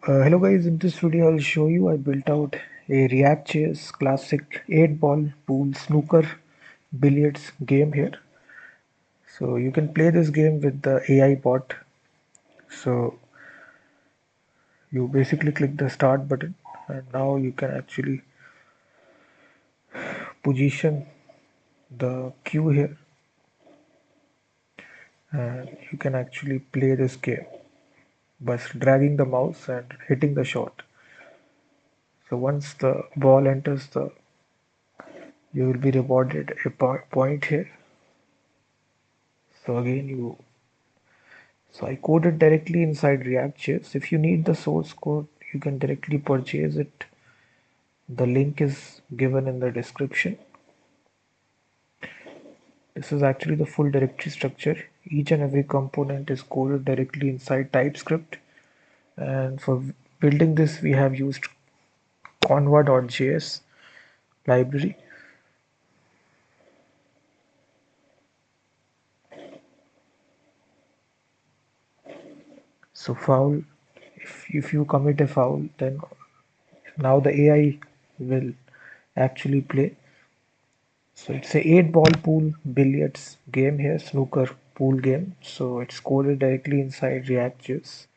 Hello guys, in this video I'll show you I built out a React.js classic 8-ball pool snooker billiards game here. So you can play this game with the AI bot. So you basically click the start button and now you can actually position the cue here and you can actually play this game by dragging the mouse and hitting the shot. So once the ball enters you will be rewarded a point here. So again So I coded directly inside React.js. If you need the source code, you can directly purchase it. The link is given in the description. This is actually the full directory structure. Each and every component is coded directly inside TypeScript. And for building this, we have used Konva.js library. So foul, if you commit a foul, then now the AI will actually play. So it's a 8-ball pool billiards game here, snooker pool game. So it's coded directly inside React.js.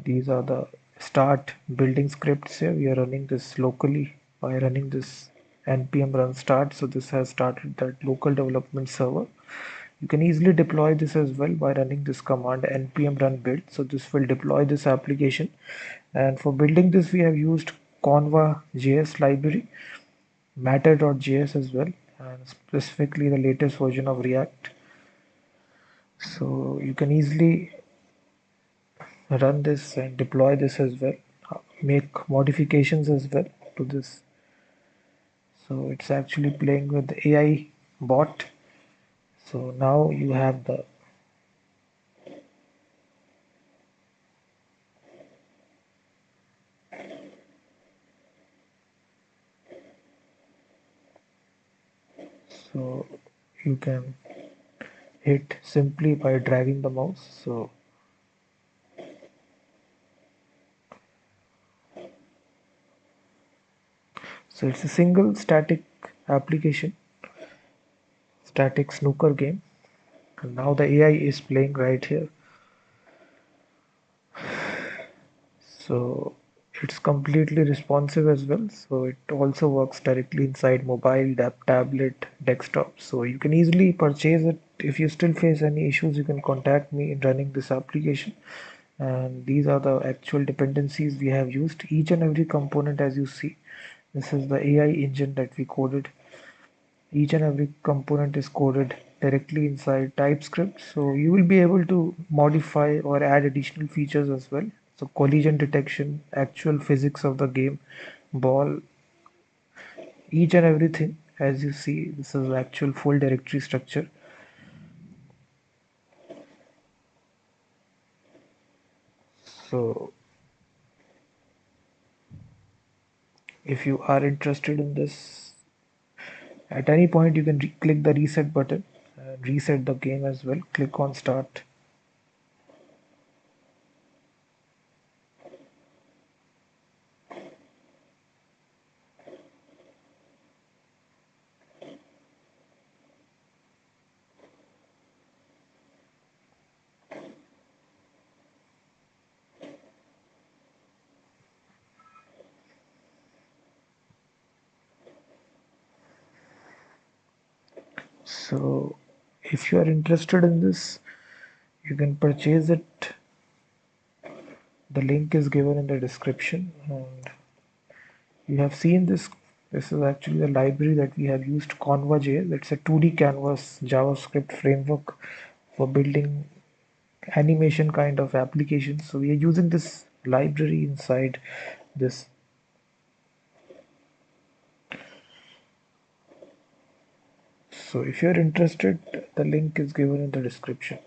These are the start building scripts here. We are running this locally by running this npm run start. So this has started that local development server. You can easily deploy this as well by running this command npm run build. So this will deploy this application. And for building this, we have used Konva.js library, matter.js as well, and specifically the latest version of React. So you can easily run this and deploy this as well, make modifications as well to this. So it's actually playing with the AI bot. So now you have the so you can hit simply by dragging the mouse. So it's a single static application, static snooker game. And now the AI is playing right here. So it's completely responsive as well. So it also works directly inside mobile, tablet, desktop. So you can easily purchase it. If you still face any issues, you can contact me in running this application. And these are the actual dependencies we have used. Each and every component, as you see, this is the AI engine that we coded. Each and every component is coded directly inside TypeScript, so you will be able to modify or add additional features as well. So collision detection, actual physics of the game, ball, each and everything. As you see, this is actual full directory structure. So if you are interested in this, at any point you can click the reset button and reset the game as well. Click on start. So if you are interested in this, you can purchase it. The link is given in the description. And you have seen this. This is actually the library that we have used, Konva.js. It's a 2D canvas JavaScript framework for building animation kind of applications. So we are using this library inside this. So if you're interested, the link is given in the description.